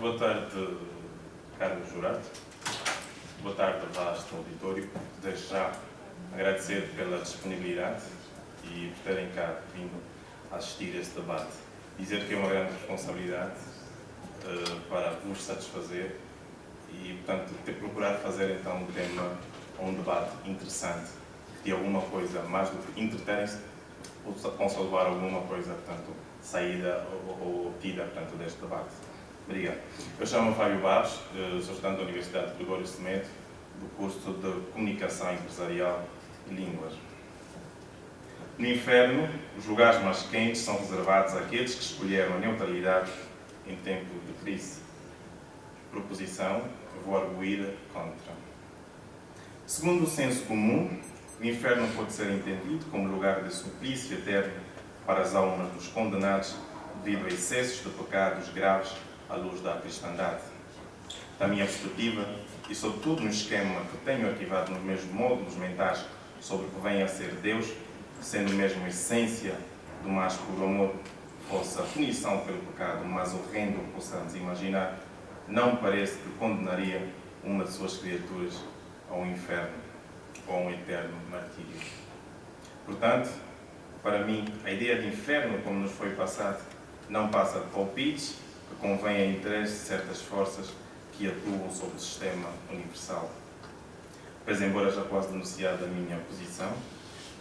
Boa tarde, Carlos Jurado. Boa tarde, vasto auditório. Desde já agradecer pela disponibilidade e por terem cá vindo assistir a este debate. Dizer que é uma grande responsabilidade para vos satisfazer e, portanto, ter procurado fazer então um tema, um debate interessante, que de alguma coisa, mais do que entreterem-se, possam levar alguma coisa, portanto, saída ou obtida, portanto, deste debate. Obrigado. Eu chamo-me Fábio Barros, sou estudante da Universidade de Gregório Semedo, do curso de Comunicação Empresarial e Línguas. No inferno, os lugares mais quentes são reservados àqueles que escolheram a neutralidade em tempo de crise. Proposição, vou arguir contra. Segundo o senso comum, o inferno pode ser entendido como lugar de suplício eterno para as almas dos condenados devido a excessos de pecados graves à luz da cristandade. Da minha perspectiva, e sobretudo no esquema que tenho arquivado nos meus módulos mentais sobre o que vem a ser Deus, sendo mesmo a essência do mais puro amor, fosse a punição pelo pecado mais horrendo que possamos imaginar, não me parece que condenaria uma de suas criaturas ao inferno ou a um eterno martírio. Portanto, para mim, a ideia de inferno, como nos foi passado, não passa de palpites que convém a interesse de certas forças que atuam sobre o sistema universal. Pois, embora já quase denunciada a minha posição,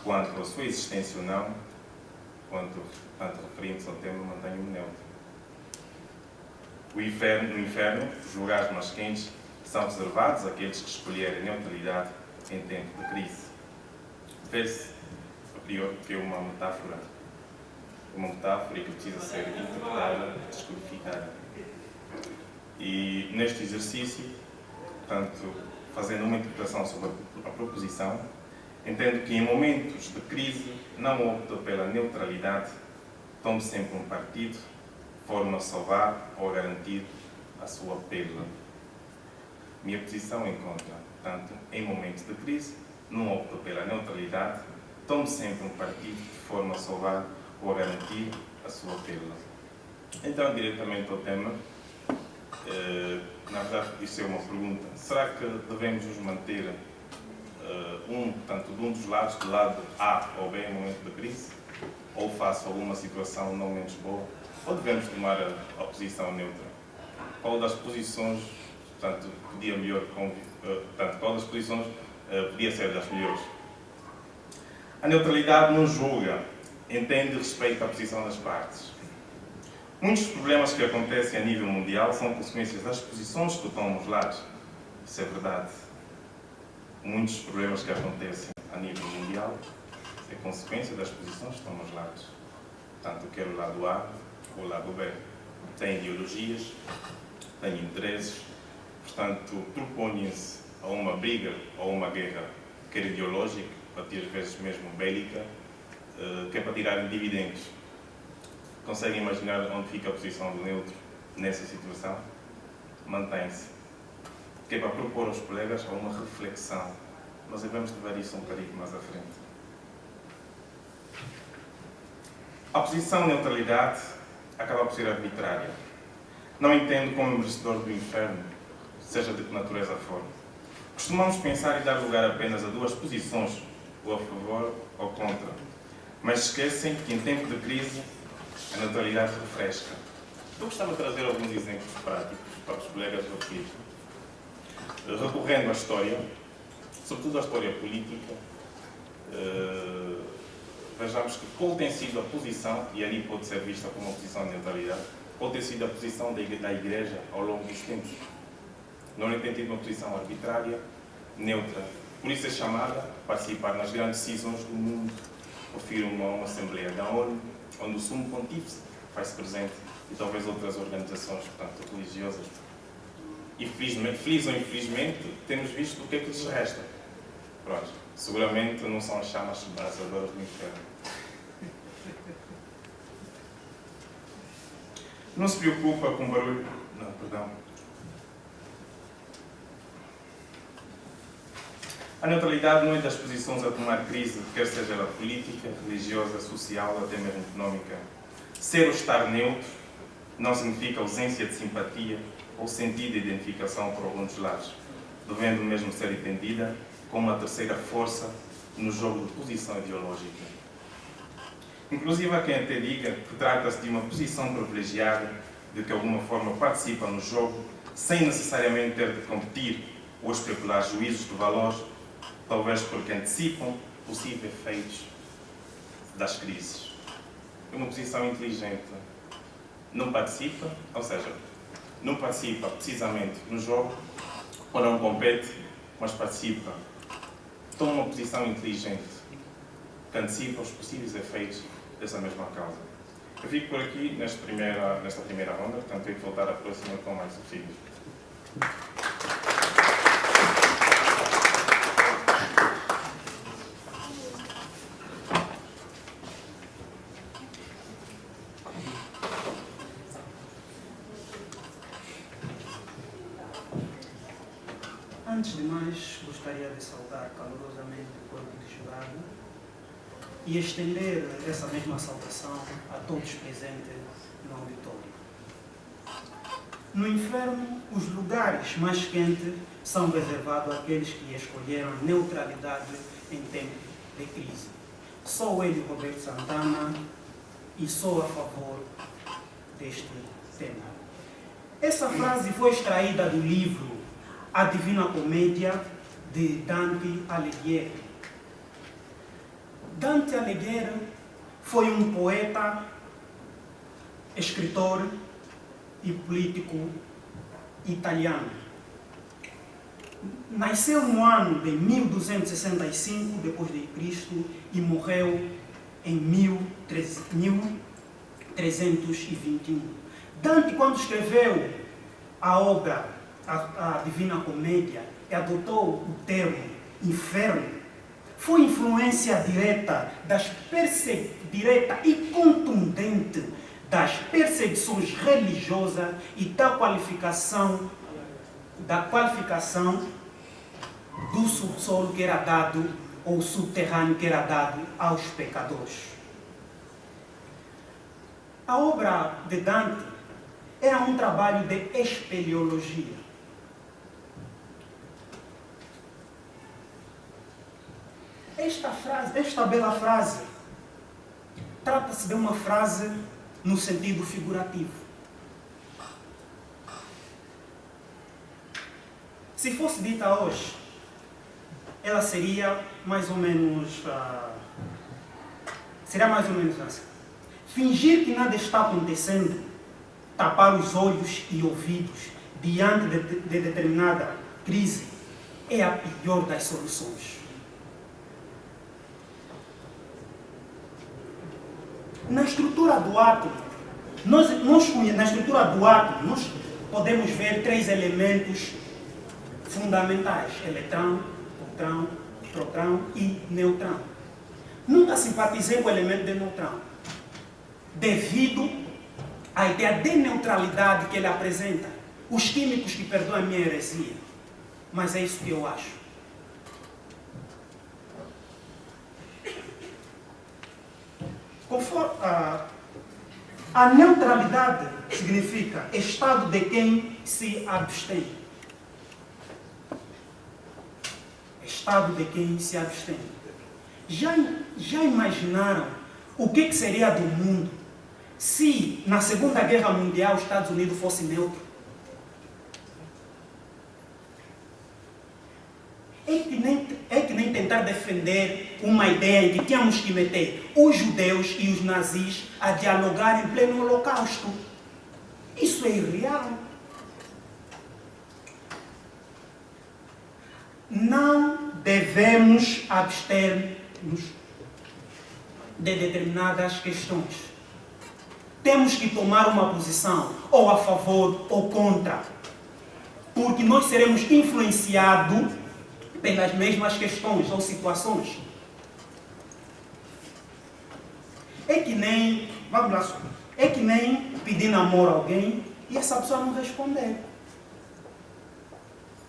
quanto à sua existência ou não, quanto referente ao tema, mantenho-me neutro. No inferno, os lugares mais quentes são reservados àqueles que escolherem neutralidade em tempo de crise. Vê-se, a priori, que é uma metáfora que precisa ser interpretada, descodificada. E neste exercício, portanto, fazendo uma interpretação sobre a proposição, entendo que em momentos de crise não opta pela neutralidade, tome sempre um partido, de forma a salvar ou garantir a sua perda. Minha posição é contra. Portanto, em momentos de crise, não opta pela neutralidade, tome sempre um partido, de forma a salvar ou a garantir a sua perda. Então, diretamente ao tema, na verdade, isso é uma pergunta. Será que devemos nos manter de um dos lados, do lado A ou B, em momento de crise? Ou face a alguma situação não menos boa? Ou devemos tomar a posição neutra? Qual das posições, portanto, qual das posições podia ser das melhores? A neutralidade não julga, entende e respeita a posição das partes. Muitos problemas que acontecem a nível mundial são consequências das posições que tomam os lados. Isso é verdade. Muitos problemas que acontecem a nível mundial é consequência das posições que tomam os lados. Portanto, quer o lado A ou o lado B. Tem ideologias, tem interesses, portanto, propõem-se a uma briga ou uma guerra, quer ideológica, às vezes mesmo bélica, que é para tirarem dividendos. Conseguem imaginar onde fica a posição do neutro nessa situação? Mantém-se. Que é para propor aos colegas uma reflexão. Nós devemos levar isso um bocadinho mais à frente. A posição de neutralidade acaba por ser arbitrária. Não entendo como merecedor do inferno, seja de que natureza for. Costumamos pensar e dar lugar apenas a duas posições, ou a favor ou contra. Mas esquecem que em tempo de crise a neutralidade refresca. Eu gostava de trazer alguns exemplos práticos para os colegas do aqui. Recorrendo à história, sobretudo à história política, vejamos que qual tem sido a posição, e ali pode ser vista como uma posição de neutralidade, qual tem sido a posição da Igreja ao longo dos tempos. Não tem tido uma posição arbitrária, neutra. Por isso é chamada a participar nas grandes decisões do mundo. Refiro a uma Assembleia da ONU, onde o Sumo Pontífice faz-se presente, e talvez outras organizações, portanto, religiosas. E feliz ou infelizmente, temos visto o que é que lhes resta. Pronto, seguramente não são as chamas abrasadoras do inferno. Não se preocupa com barulho. Não, perdão. A neutralidade não é das posições a tomar crise, quer seja ela política, religiosa, social ou até mesmo económica. Ser ou estar neutro não significa ausência de simpatia ou sentido de identificação por algum dos lados, devendo mesmo ser entendida como uma terceira força no jogo de posição ideológica. Inclusive há quem até diga que trata-se de uma posição privilegiada de que de alguma forma participa no jogo sem necessariamente ter de competir ou especular juízos de valor, talvez porque antecipam possíveis efeitos das crises. Uma posição inteligente não participa, ou seja, não participa precisamente no jogo ou não compete, mas participa, toma uma posição inteligente que antecipa os possíveis efeitos dessa mesma causa. Eu fico por aqui nesta primeira ronda, portanto tenho que voltar à próxima com mais subsídios. Antes de mais, gostaria de saudar calorosamente o corpo de jurado e estender essa mesma saudação a todos presentes no auditório. No inferno, os lugares mais quentes são reservados àqueles que escolheram a neutralidade em tempo de crise. Sou ele, Roberto Santana, e sou a favor deste tema. Essa frase foi extraída do livro A Divina Comédia, de Dante Alighieri. Dante Alighieri foi um poeta, escritor e político italiano. Nasceu no ano de 1265 d.C. e morreu em 1321. Dante, quando escreveu a obra A Divina Comédia e adotou o termo inferno, foi influência direta e contundente das perseguições religiosas e da qualificação do subsolo que era dado, ou subterrâneo que era dado aos pecadores. A obra de Dante era um trabalho de espeleologia. Esta bela frase, trata-se de uma frase no sentido figurativo. Se fosse dita hoje, ela seria mais ou menos assim. Fingir que nada está acontecendo, tapar os olhos e ouvidos diante de determinada crise, é a pior das soluções. Na estrutura do átomo, nós podemos ver três elementos fundamentais: eletrão, próton e neutrão. Nunca simpatizei com o elemento de neutrão, devido à ideia de neutralidade que ele apresenta. Os químicos que perdoam a minha heresia, mas é isso que eu acho. A neutralidade significa estado de quem se abstém. Estado de quem se abstém. Já imaginaram o que seria do mundo se na Segunda Guerra Mundial os Estados Unidos fossem neutros? É que nem tentar defender uma ideia em que tínhamos que meter os judeus e os nazis a dialogar em pleno holocausto. Isso é irreal. Não devemos abster-nos de determinadas questões. Temos que tomar uma posição ou a favor ou contra, porque nós seremos influenciados pelas mesmas questões ou situações. É que nem pedir namoro a alguém e essa pessoa não responder.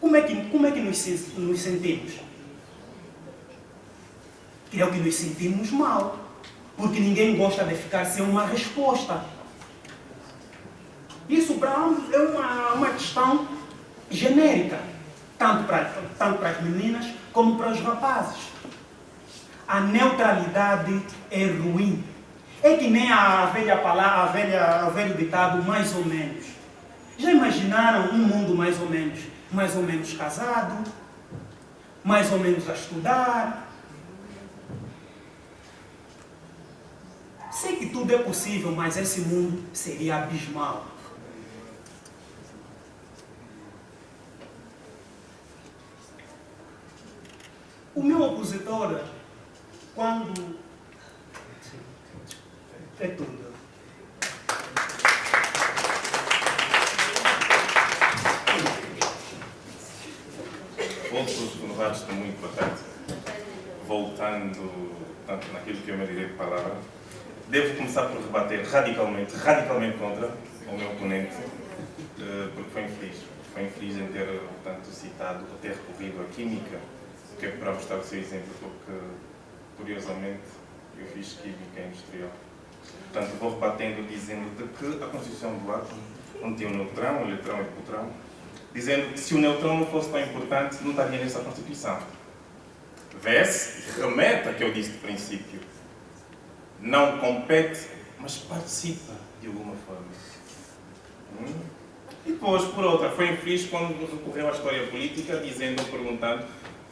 Como é que nos sentimos? Creio que nos sentimos mal, porque ninguém gosta de ficar sem uma resposta. Isso para ambos é uma questão genérica, tanto para as meninas como para os rapazes. A neutralidade é ruim. É que nem a velha palavra, o velho ditado, mais ou menos. Já imaginaram um mundo mais ou menos casado, mais ou menos a estudar? Sei que tudo é possível, mas esse mundo seria abismal. O meu opositor, quando... É tudo. Outros renovados estão muito importantes. Voltando tanto naquilo que eu me direi de palavra, devo começar por rebater radicalmente contra o meu oponente, porque foi infeliz. Foi infeliz em ter, portanto, citado, ou ter recorrido à química, que é para mostrar o seu exemplo, porque, curiosamente, eu fiz química industrial. Portanto, vou rebatendo dizendo de que a constituição do átomo não tinha um neutrão, um eletrão e um potrão, dizendo que se o neutrão não fosse tão importante, não estaria nessa constituição. Vê-se, remete a que eu disse de princípio. Não compete, mas participa de alguma forma. E depois, por outra, foi infeliz quando recorreu à história política, dizendo ou perguntando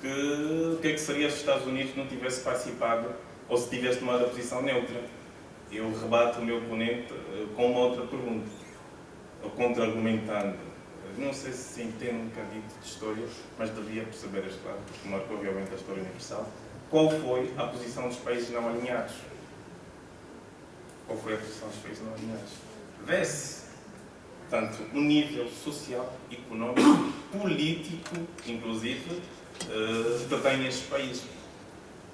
o que é que seria se os Estados Unidos não tivesse participado ou se tivesse tomado a posição neutra. Eu rebato o meu oponente com uma outra pergunta, ou contra-argumentando. Não sei se se entende um bocadinho de história, mas devia perceber este lado, porque marcou obviamente a história universal. Qual foi a posição dos países não alinhados? Qual foi a posição dos países não alinhados? Vê-se, portanto, o nível social, económico, político, inclusive, que têm estes países,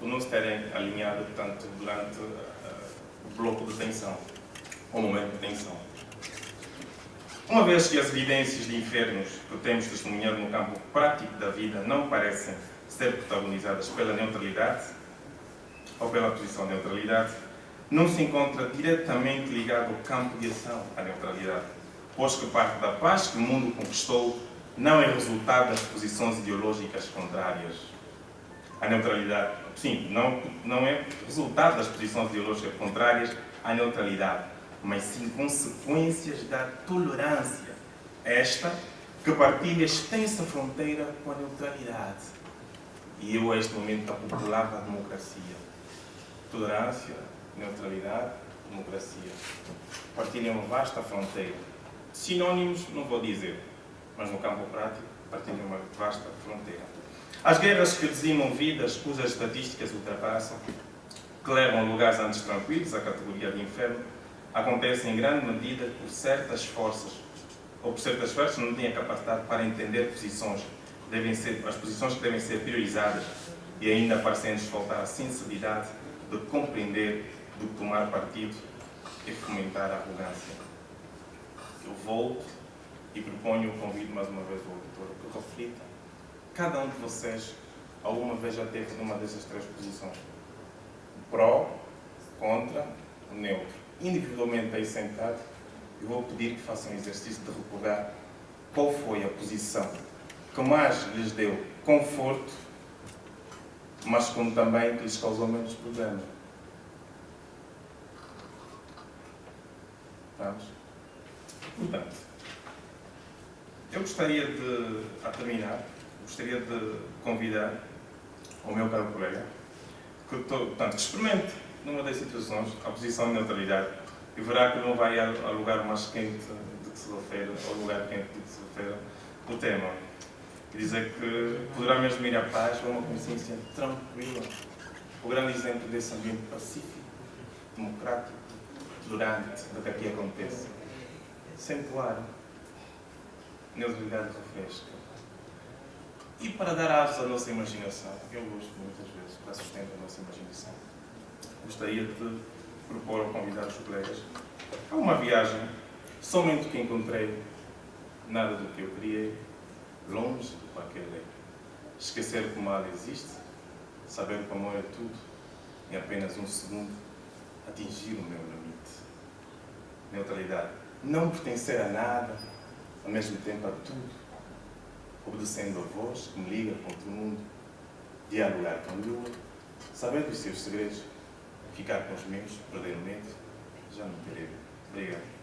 por não se terem alinhado, portanto, durante o bloco de tensão, o momento de tensão. Uma vez que as evidências de infernos que temos testemunhado no campo prático da vida não parecem ser protagonizadas pela neutralidade, ou pela posição de neutralidade, não se encontra diretamente ligado ao campo de ação à neutralidade, pois que parte da paz que o mundo conquistou não é resultado das posições ideológicas contrárias. A neutralidade, sim, não é resultado das posições ideológicas contrárias à neutralidade, mas sim consequências da tolerância, esta que partilha extensa fronteira com a neutralidade. E eu, a este momento, apopulava a democracia. Tolerância, neutralidade, democracia. Partilham uma vasta fronteira. Sinónimos, não vou dizer, mas no campo prático, partilham uma vasta fronteira. As guerras que dizimam vidas, cujas estatísticas ultrapassam, que levam a lugares antes tranquilos, à categoria de inferno, acontecem em grande medida por certas forças, ou por certas forças não têm a capacidade para entender as posições que devem ser priorizadas e ainda parecem-nos faltar a sensibilidade de compreender, de tomar partido e fomentar a arrogância. Eu volto e proponho o convite mais uma vez ao auditor que reflita. Cada um de vocês alguma vez já teve numa dessas três posições: pró, contra, neutro. Individualmente aí sentado, eu vou pedir que façam um exercício de recordar qual foi a posição que mais lhes deu conforto, mas como também que lhes causou menos problema. Vamos? Portanto, eu gostaria de, a terminar, convidar o meu caro colega que experimente numa das situações a posição de neutralidade e verá que não vai ao lugar mais quente de que se refere, ao lugar quente de que se refere o tema. E dizer que poderá mesmo ir à paz ou a uma consciência tranquila. O grande exemplo desse ambiente pacífico, democrático, tolerante do que aqui acontece. Sem claro, neutralidade refresca. E para dar asas à nossa imaginação, eu gosto muitas vezes, para sustentar a nossa imaginação, gostaria de propor ou convidar os colegas a uma viagem, somente que encontrei, nada do que eu criei, longe de qualquer lei. Esquecer que o mal existe, saber que o amor é tudo, em apenas um segundo, atingir o meu limite. Neutralidade, não pertencer a nada, ao mesmo tempo a tudo, obedecendo a voz que me liga com outro mundo, dialogar com a lua, saber dos seus segredos, ficar com os meus, perder o medo, já não terei. Obrigado.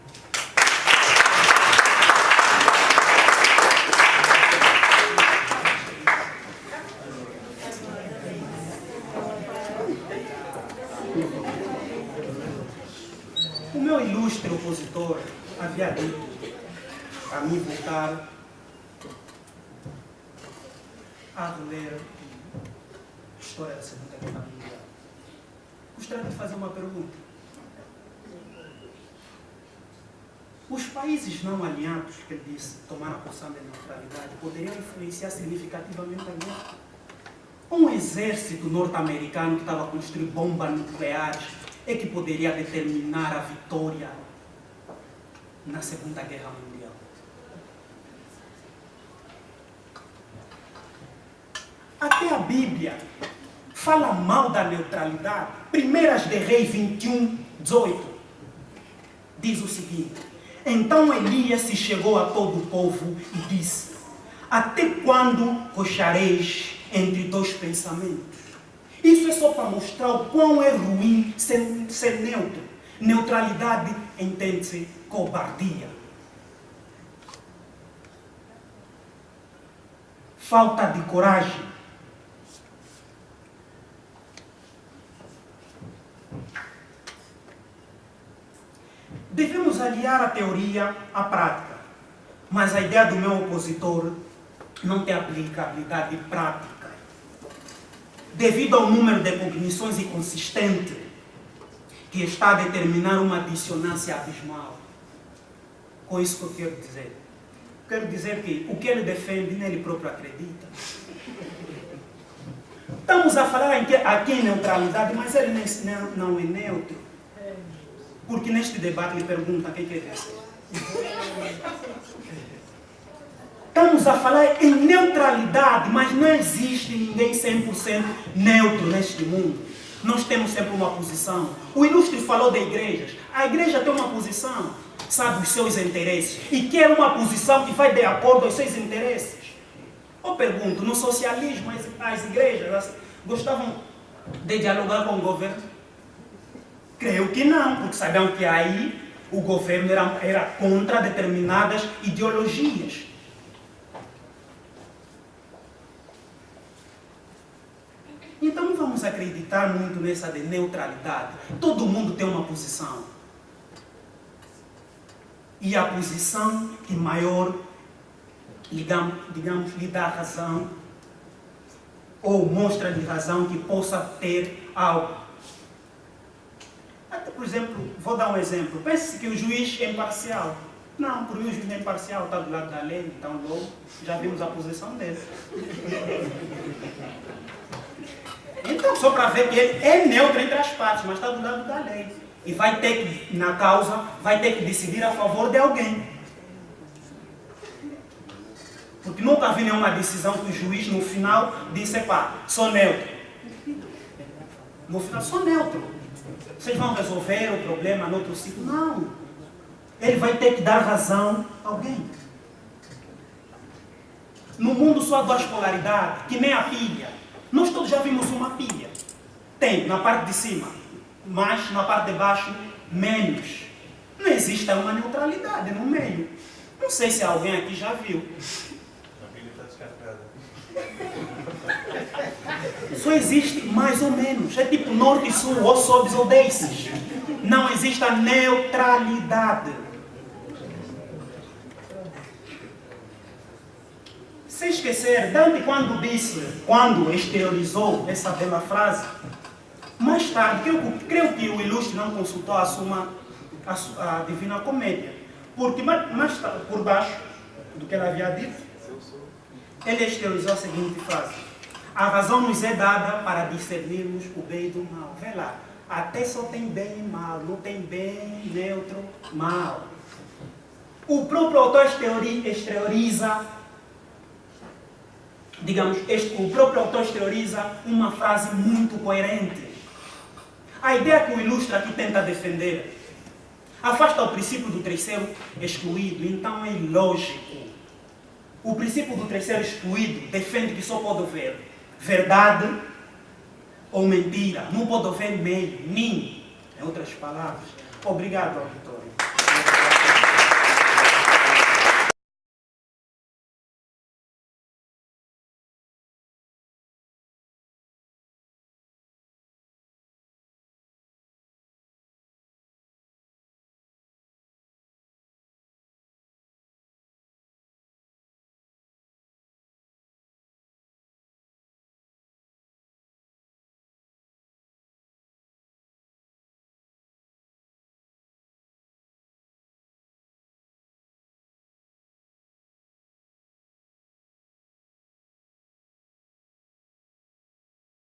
O meu ilustre opositor havia dito a mim voltar a ler a história da Segunda Guerra Mundial. Gostaria de fazer uma pergunta. Os países não alinhados, que ele disse, tomaram a posição de neutralidade, poderiam influenciar significativamente a guerra? Um exército norte-americano que estava a construir bombas nucleares é que poderia determinar a vitória na Segunda Guerra Mundial. Até a Bíblia fala mal da neutralidade. 1 de Reis 21, 18 diz o seguinte: então Elias se chegou a todo o povo e disse: até quando cochareis entre dois pensamentos? Isso é só para mostrar o quão é ruim ser neutro. Neutralidade entende-se cobardia. Falta de coragem. Devemos aliar a teoria à prática, mas a ideia do meu opositor não tem aplicabilidade prática. Devido ao número de cognições inconsistentes que está a determinar uma dissonância abismal. Com isso que eu quero dizer. Quero dizer que o que ele defende, nele próprio acredita. Estamos a falar aqui em neutralidade, mas ele não é neutro. Porque neste debate ele pergunta quem quer vencer. Estamos a falar em neutralidade, mas não existe ninguém 100% neutro neste mundo. Nós temos sempre uma posição. O ilustre falou de igrejas. A igreja tem uma posição, sabe os seus interesses, e quer uma posição que vai de acordo aos seus interesses. Eu pergunto, no socialismo as igrejas gostavam de dialogar com o governo? Creio que não, porque sabiam que aí o governo era contra determinadas ideologias. Então não vamos acreditar muito nessa de neutralidade. Todo mundo tem uma posição. E a posição que maior, digamos, lhe dá razão, ou mostra-lhe razão que possa ter algo. Até, por exemplo, vou dar um exemplo. Pense que o juiz é imparcial. Não, por mim o juiz não é imparcial, está do lado da lei, então logo já vimos a posição dele. Então, só para ver que ele é neutro entre as partes, mas está do lado da lei. E vai ter que, na causa, vai ter que decidir a favor de alguém. Porque nunca vi nenhuma decisão que o juiz, no final, disse: pá, sou neutro. No final, sou neutro. Vocês vão resolver o problema no outro sítio? Não. Ele vai ter que dar razão a alguém. No mundo só há duas polaridades, que nem a pilha. Nós todos já vimos uma pilha. Tem na parte de cima, mas na parte de baixo, menos. Não existe uma neutralidade no meio. Não sei se alguém aqui já viu. A pilha está descarregada. Só existe mais ou menos. É tipo norte e sul, ou sobes ou desces. Não existe a neutralidade. Sem esquecer, Dante quando exteriorizou essa bela frase, mais tarde, creio que o ilustre não consultou a Divina Comédia, porque mais tarde, por baixo do que ele havia dito, ele exteriorizou a seguinte frase: a razão nos é dada para discernirmos o bem do mal. Vê lá, até só tem bem e mal, não tem bem, neutro, mal. O próprio autor exterioriza, o próprio autor exterioriza uma frase muito coerente. A ideia que o ilustre aqui tenta defender, afasta o princípio do terceiro excluído, então é ilógico. O princípio do terceiro excluído defende que só pode haver verdade ou mentira, não pode haver meio, nem, em outras palavras. Obrigado, auditório.